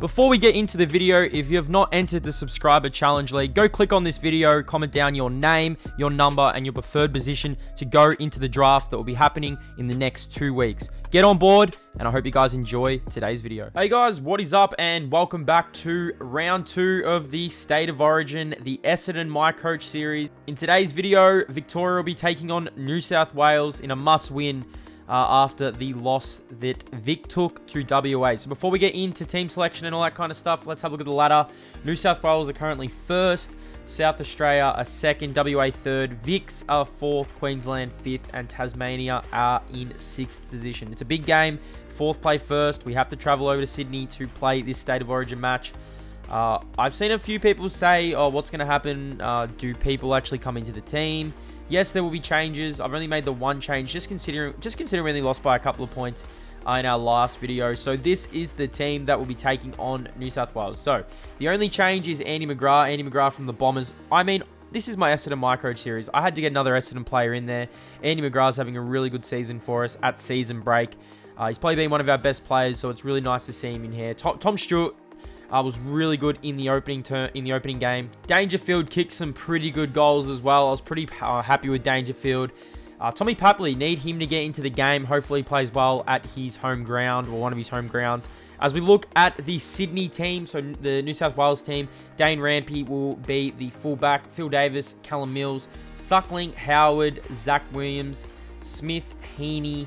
Before we get into the video, if you have not entered the subscriber challenge league, go click on this video, comment down your name, your number, and your preferred position to go into the draft that will be happening in the next 2 weeks. Get on board, and I hope you guys enjoy today's video. Hey guys, what is up, and welcome back to round 2 of the State of Origin, the Essendon MyCoach series. In today's video, Victoria will be taking on New South Wales in a must-win after the loss that Vic took to WA. So before we get into team selection and all that kind of stuff, let's have a look at the ladder. New South Wales are currently first, South Australia are second, WA third, Vics are fourth, Queensland fifth, and Tasmania are in sixth position. It's a big game. Fourth play first. We have to travel over to Sydney to play this State of Origin match. I've seen a few people say, oh, what's going to happen? Do people actually come into the team? Yes, there will be changes. I've only made the one change, just considering we only lost by a couple of points in our last video. So this is the team that will be taking on New South Wales. So the only change is Andy McGrath from the Bombers. I mean, this is my Essendon MyCoach series. I had to get another Essendon player in there. Andy McGrath's having a really good season for us at season break. He's probably been one of our best players, so it's really nice to see him in here. Tom Stewart was really good in the opening game. Dangerfield kicked some pretty good goals as well. I was pretty happy with Dangerfield. Tommy Papley, need him to get into the game. Hopefully he plays well at his home ground, or one of his home grounds. As we look at the Sydney team, so the New South Wales team, Dane Rampy will be the fullback. Phil Davis, Callum Mills, Suckling, Howard, Zach Williams, Smith, Heaney,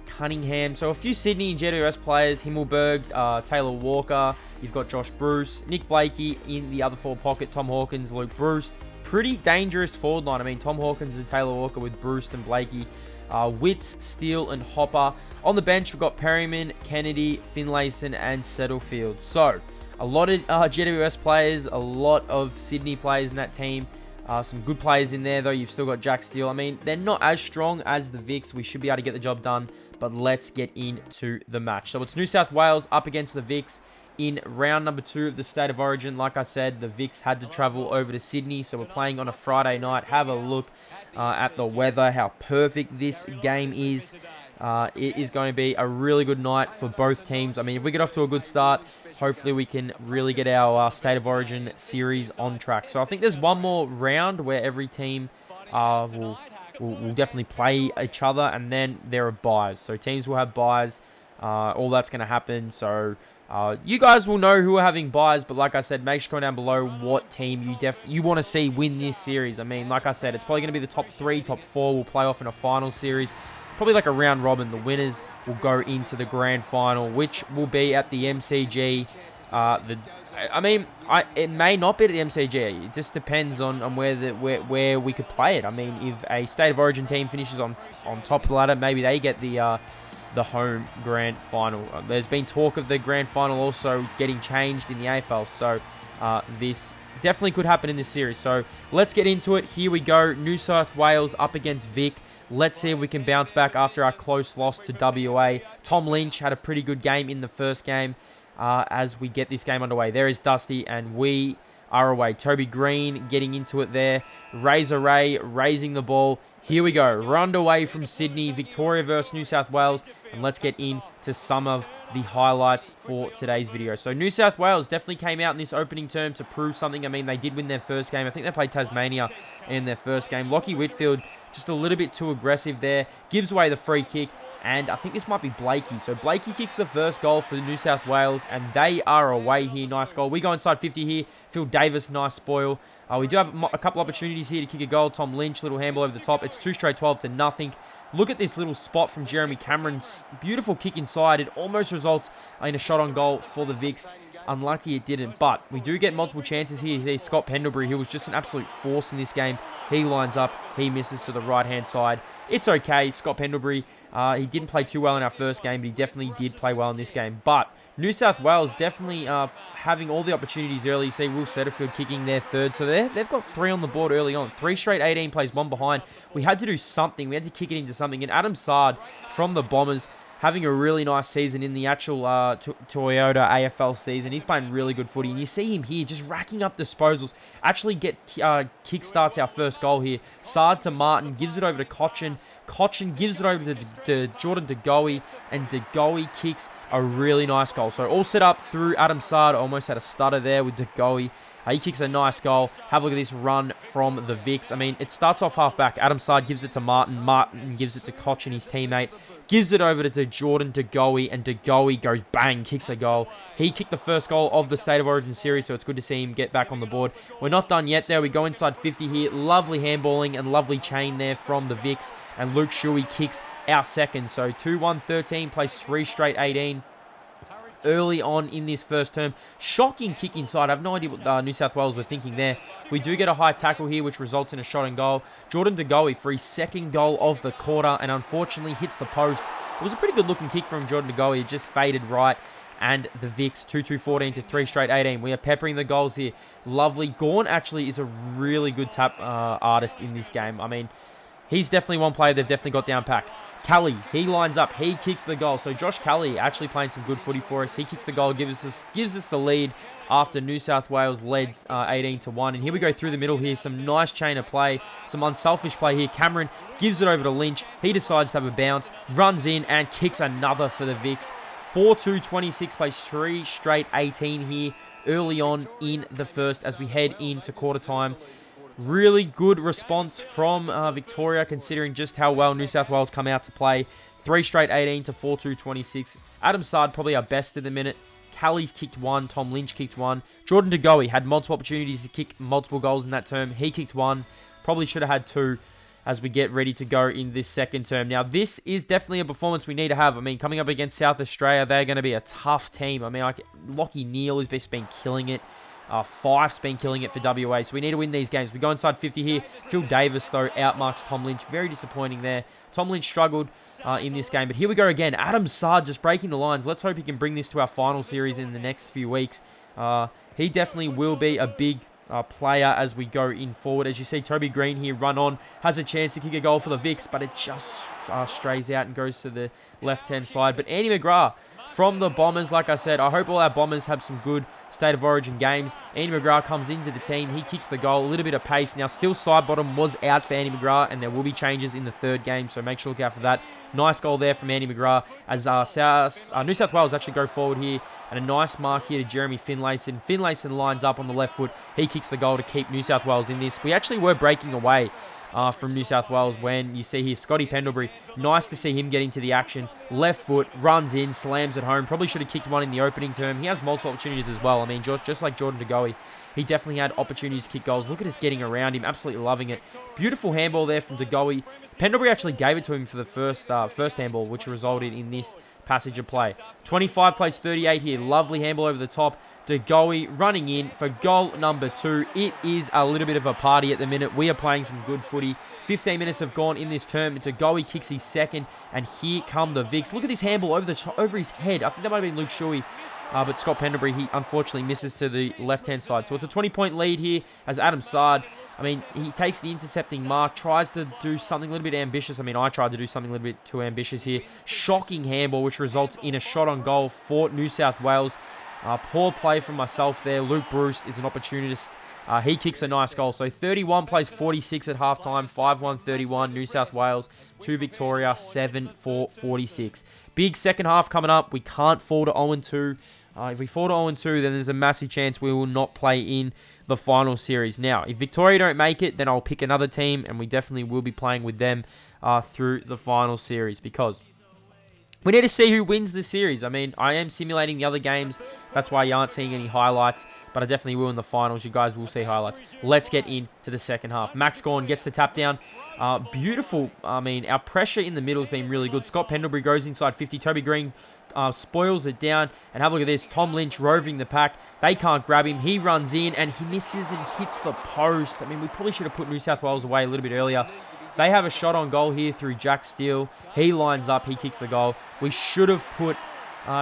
Cunningham. So a few Sydney and GWS players, Himmelberg, Taylor Walker. You've got Josh Bruce, Nick Blakey in the other forward pocket, Tom Hawkins, Luke Bruce. Pretty dangerous forward line. I mean, Tom Hawkins and Taylor Walker with Bruce and Blakey. Witts, Steele, and Hopper. On the bench, we've got Perryman, Kennedy, Finlayson, and Settlefield. So, a lot of GWS players, a lot of Sydney players in that team. Some good players in there, though. You've still got Jack Steele. I mean, they're not as strong as the Vics. We should be able to get the job done, but let's get into the match. So, it's New South Wales up against the Vics in round number 2 of the State of Origin. Like I said, the Vics had to travel over to Sydney, so we're playing on a Friday night. Have a look at the weather, how perfect this game is. It is going to be a really good night for both teams. I mean, if we get off to a good start, hopefully we can really get our State of Origin series on track. So I think there's one more round where every team will definitely play each other, and then there are buys. So teams will have buys. All that's going to happen. So you guys will know who are having buys, but like I said, make sure to comment down below what team you want to see win this series. I mean, like I said, it's probably going to be the top 3, top 4 will play off in a final series. Probably like a round robin. The winners will go into the grand final, which will be at the MCG. It may not be at the MCG. It just depends on where we could play it. I mean, if a State of Origin team finishes on top of the ladder, maybe they get the home grand final. There's been talk of the grand final also getting changed in the AFL, so this definitely could happen in this series. So let's get into it. Here we go. New South Wales up against Vic. Let's see if we can bounce back after our close loss to WA. Tom Lynch had a pretty good game in the first game as we get this game underway. There is Dusty, and we are away. Toby Green getting into it there. Razor Ray raising the ball. Here we go. We're underway from Sydney. Victoria versus New South Wales. And let's get into some of the highlights for today's video. So New South Wales definitely came out in this opening term to prove something. I mean, they did win their first game. I think they played Tasmania in their first game. Lockie Whitfield just a little bit too aggressive there. Gives away the free kick. And I think this might be Blakey. So Blakey kicks the first goal for New South Wales, and they are away here. Nice goal. We go inside 50 here. Phil Davis, nice spoil. We do have a couple opportunities here to kick a goal. Tom Lynch, little handball over the top. It's 2 straight 12 to nothing. Look at this little spot from Jeremy Cameron's beautiful kick inside. It almost results in a shot on goal for the Vics. Unlucky it didn't, but we do get multiple chances here. There's Scott Pendlebury, who was just an absolute force in this game. He lines up, he misses to the right-hand side. It's okay, Scott Pendlebury. He didn't play too well in our first game, but he definitely did play well in this game. But New South Wales definitely having all the opportunities early. You see Will Setterfield kicking their third. So they've got 3 on the board early on. 3 straight 18 plays, 1 behind. We had to do something. We had to kick it into something. And Adam Sard from the Bombers having a really nice season in the actual Toyota AFL season. He's playing really good footy, and you see him here just racking up disposals. Actually kickstarts our first goal here. Saad to Martin, gives it over to Cochin. Cochin gives it over to Jordan De Goey, and De Goey kicks a really nice goal. So all set up through Adam Saad. Almost had a stutter there with De Goey. He kicks a nice goal. Have a look at this run from the VICs. I mean, it starts off half-back. Adam Saad gives it to Martin. Martin gives it to Cochin, his teammate. Gives it over to Jordan De Goey, and De Goey goes bang, kicks a goal. He kicked the first goal of the State of Origin series, so it's good to see him get back on the board. We're not done yet there. We go inside 50 here. Lovely handballing and lovely chain there from the VICs, and Luke Shuey kicks our second. So 2-1-13, plays 3 straight 18. Early on in this first term. Shocking kick inside. I have no idea what New South Wales were thinking there. We do get a high tackle here, which results in a shot and goal. Jordan De Goey for his second goal of the quarter, and unfortunately hits the post. It was a pretty good looking kick from Jordan De Goey. It just faded right. And the VICs, 2-2-14 to 3 straight 18. We are peppering the goals here. Lovely. Gawn actually is a really good tap artist in this game. I mean, he's definitely one player they've definitely got down pack. Kelly, he lines up, he kicks the goal. So Josh Kelly actually playing some good footy for us. He kicks the goal, gives us the lead after New South Wales led 18-1. And here we go through the middle here. Some nice chain of play, some unselfish play here. Cameron gives it over to Lynch. He decides to have a bounce, runs in and kicks another for the VICs. 4-2-26, plays 3 straight 18 here early on in the first as we head into quarter time. Really good response from Victoria, considering just how well New South Wales come out to play. 3 straight 18 to 4-2-26. Adam Saad probably our best at the minute. Kelly's kicked 1. Tom Lynch kicked 1. Jordan De Goey had multiple opportunities to kick multiple goals in that term. He kicked 1. Probably should have had 2 as we get ready to go in this second term. Now, this is definitely a performance we need to have. I mean, coming up against South Australia, they're going to be a tough team. I mean, like Lachie Neale has just been killing it. Fife's been killing it for WA, so we need to win these games. We go inside 50 here. Phil Davis, though, outmarks Tom Lynch. Very disappointing there. Tom Lynch struggled in this game, but here we go again. Adam Saad just breaking the lines. Let's hope he can bring this to our final series in the next few weeks. He definitely will be a big player as we go in forward. As you see, Toby Green here run on, has a chance to kick a goal for the VICs, but it just strays out and goes to the left-hand side. But Andy McGrath from the Bombers, like I said, I hope all our Bombers have some good State of Origin games. Andy McGrath comes into the team. He kicks the goal. A little bit of pace. Now, still side bottom was out for Andy McGrath, and there will be changes in the third game, so make sure to look out for that. Nice goal there from Andy McGrath as New South Wales actually go forward here. And a nice mark here to Jeremy Finlayson. Finlayson lines up on the left foot. He kicks the goal to keep New South Wales in this. We actually were breaking away from New South Wales when you see here Scotty Pendlebury. Nice to see him get into the action. Left foot, runs in, slams it home. Probably should have kicked one in the opening term. He has multiple opportunities as well. I mean, just like Jordan De Goey, he definitely had opportunities to kick goals. Look at us getting around him. Absolutely loving it. Beautiful handball there from De Goey. Pendlebury actually gave it to him for the first handball, which resulted in this passage of play. 25 plays 38 here. Lovely handball over the top. De Goey running in for goal number 2. It is a little bit of a party at the minute. We are playing some good footy. 15 minutes have gone in this term. De Goey kicks his second, and here come the VICs. Look at this handball over his head. I think that might have been Luke Shuey. But Scott Pendlebury, he unfortunately misses to the left-hand side. So it's a 20-point lead here as Adam Saad, I mean, he takes the intercepting mark, tries to do something a little bit ambitious. I mean, I tried to do something a little bit too ambitious here. Shocking handball, which results in a shot on goal for New South Wales. Poor play from myself there. Luke Bruce is an opportunist. He kicks a nice goal. So 31 plays 46 at halftime. 5-1-31, New South Wales. 2 Victoria, 7-4-46. Big second half coming up. We can't fall to 0-2. If we fall to 0-2, then there's a massive chance we will not play in the final series. Now, if Victoria don't make it, then I'll pick another team, and we definitely will be playing with them through the final series, because we need to see who wins the series. I mean, I am simulating the other games. That's why you aren't seeing any highlights, but I definitely will in the finals. You guys will see highlights. Let's get into the second half. Max Gawn gets the tap down. Beautiful. I mean, our pressure in the middle has been really good. Scott Pendlebury goes inside 50. Toby Green spoils it down. And have a look at this. Tom Lynch roving the pack. They can't grab him. He runs in and he misses and hits the post. I mean, we probably should have put New South Wales away a little bit earlier. They have a shot on goal here through Jack Steele. He lines up. He kicks the goal. We should have put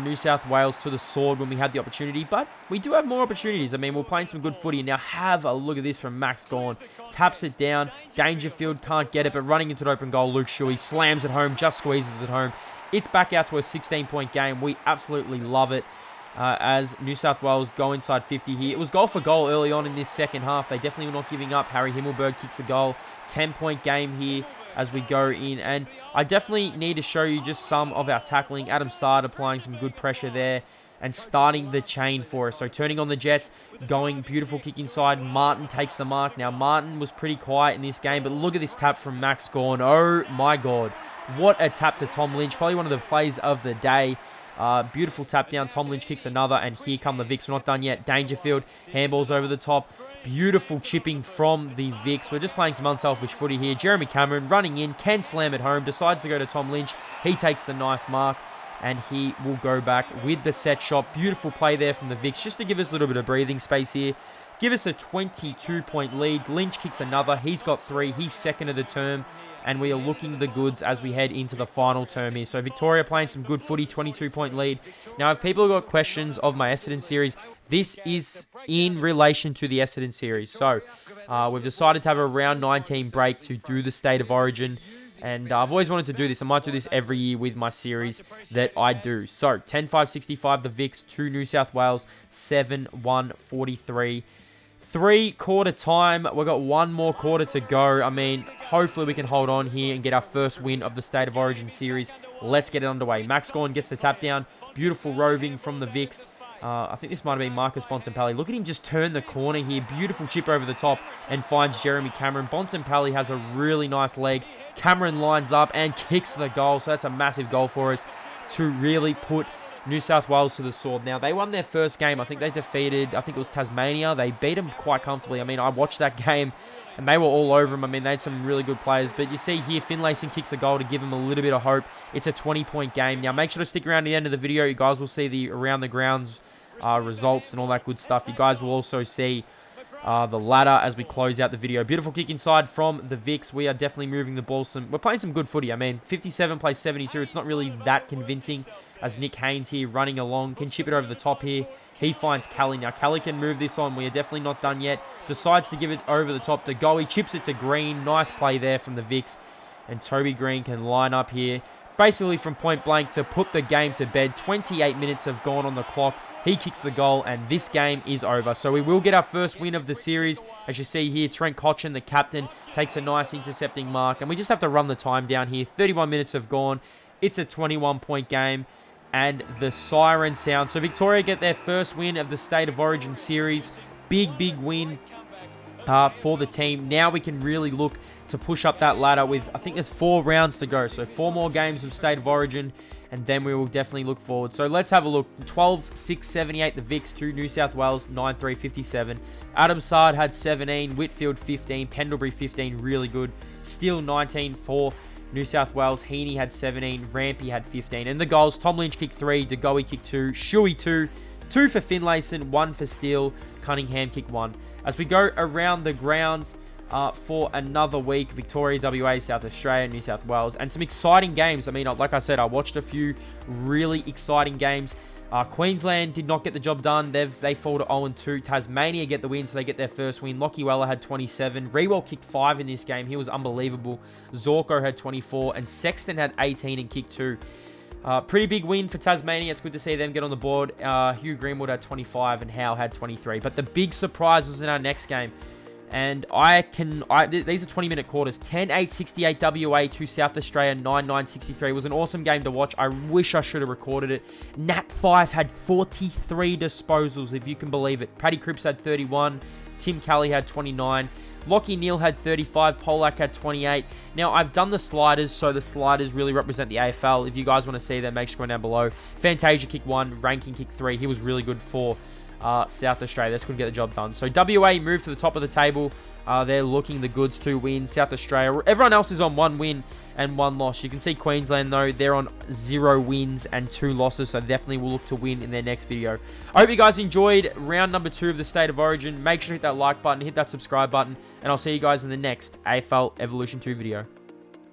New South Wales to the sword when we had the opportunity, but we do have more opportunities. I mean, we're playing some good footy. Now have a look at this from Max Gawn. Taps it down. Dangerfield can't get it, but running into an open goal, Luke Shuey slams it home, just squeezes it home. it's back out to a 16-point game. We absolutely love it. As New South Wales go inside 50 here. It was goal for goal early on in this second half. They definitely were not giving up. Harry Himmelberg kicks a goal. 10-point game here as we go in. And I definitely need to show you just some of our tackling. Adam Sard applying some good pressure there and starting the chain for us. So turning on the Jets, going beautiful kick inside. Martin takes the mark. Now Martin was pretty quiet in this game, but look at this tap from Max Gawn. Oh my God. What a tap to Tom Lynch. Probably one of the plays of the day. Beautiful tap down. Tom Lynch kicks another, and here come the Vics. We're not done yet. Dangerfield, handballs over the top. Beautiful chipping from the Vics. We're just playing some unselfish footy here. Jeremy Cameron running in, can slam it home, decides to go to Tom Lynch. He takes the nice mark, and he will go back with the set shot. Beautiful play there from the Vics, just to give us a little bit of breathing space here. Give us a 22-point lead. Lynch kicks another. He's got 3. He's second of the term. And we are looking the goods as we head into the final term here. So Victoria playing some good footy, 22-point lead. Now, if people have got questions of my Essendon series, this is in relation to the Essendon series. So we've decided to have a round 19 break to do the State of Origin. And I've always wanted to do this. I might do this every year with my series that I do. So 10-5-65 the Vics, 2 New South Wales, 7-1-43. 3-quarter time. We've got one more quarter to go. I mean, hopefully we can hold on here and get our first win of the State of Origin series. Let's get it underway. Max Gawn gets the tap down. Beautiful roving from the Vics. I think this might have been Marcus Bontempelli. Look at him just turn the corner here. Beautiful chip over the top and finds Jeremy Cameron. Bontempelli has a really nice leg. Cameron lines up and kicks the goal. So that's a massive goal for us to really put New South Wales to the sword. Now, they won their first game. I think they defeated, I think it was Tasmania. They beat them quite comfortably. I mean, I watched that game, and they were all over them. I mean, they had some really good players. But you see here, Finlayson kicks a goal to give them a little bit of hope. It's a 20-point game. Now, make sure to stick around to the end of the video. You guys will see the around the grounds results and all that good stuff. You guys will also see the ladder as we close out the video. Beautiful kick inside from the Vics. We are definitely moving the ball. We're playing some good footy. I mean, 57 plays 72. It's not really that convincing as Nick Haynes here running along. Can chip it over the top here. He finds Kelly. Now, Kelly can move this on. We are definitely not done yet. Decides to give it over the top to Goey. Chips it to Green. Nice play there from the Vics. And Toby Green can line up here. Basically from point blank to put the game to bed. 28 minutes have gone on the clock. He kicks the goal, and this game is over. So we will get our first win of the series. As you see here, Trent Cotchin, the captain, takes a nice intercepting mark. And we just have to run the time down here. 31 minutes have gone. It's a 21-point game. And the siren sound. So Victoria get their first win of the State of Origin series. Big, big win for the team. Now we can really look to push up that ladder with, I think there's 4 rounds to go. So 4 more games of State of Origin, and then we will definitely look forward. So let's have a look. 12-6-78 the Vics, 2 New South Wales, 9-3-57. Adam Sard had 17, Whitfield 15, Pendlebury 15, really good. Steele 19 for New South Wales. Heaney had 17, Rampy had 15. And the goals, Tom Lynch kicked 3, DeGoey kicked 2, Shuey 2, 2 for Finlayson, 1 for Steele, Cunningham kicked 1. As we go around the grounds for another week, Victoria, WA, South Australia, New South Wales, and some exciting games. I mean, like I said, I watched a few really exciting games. Queensland did not get the job done. They fall to 0-2. Tasmania get the win, so they get their first win. Lockie Weller had 27. Rewell kicked 5 in this game. He was unbelievable. Zorko had 24, and Sexton had 18 and kicked 2. Pretty big win for Tasmania. It's good to see them get on the board. Hugh Greenwood had 25 and Howe had 23. But the big surprise was in our next game. And these are 20-minute quarters. 10-8-68 WA to South Australia, 9-9-63. It was an awesome game to watch. I wish I should have recorded it. Nat Fyfe had 43 disposals, if you can believe it. Paddy Cripps had 31. Tim Kelly had 29. Lockie Neal had 35. Polak had 28. Now, I've done the sliders, so the sliders really represent the AFL. If you guys want to see them, make sure to go down below. Fantasia kick 1. Ranking kick 3. He was really good for South Australia. That's going to get the job done. So WA moved to the top of the table. They're looking the goods to win. South Australia, everyone else is on 1 win and 1 loss. You can see Queensland, though, they're on 0 wins and 2 losses. So definitely will look to win in their next video. I hope you guys enjoyed round number 2 of the State of Origin. Make sure to hit that like button, hit that subscribe button, and I'll see you guys in the next AFL Evolution 2 video.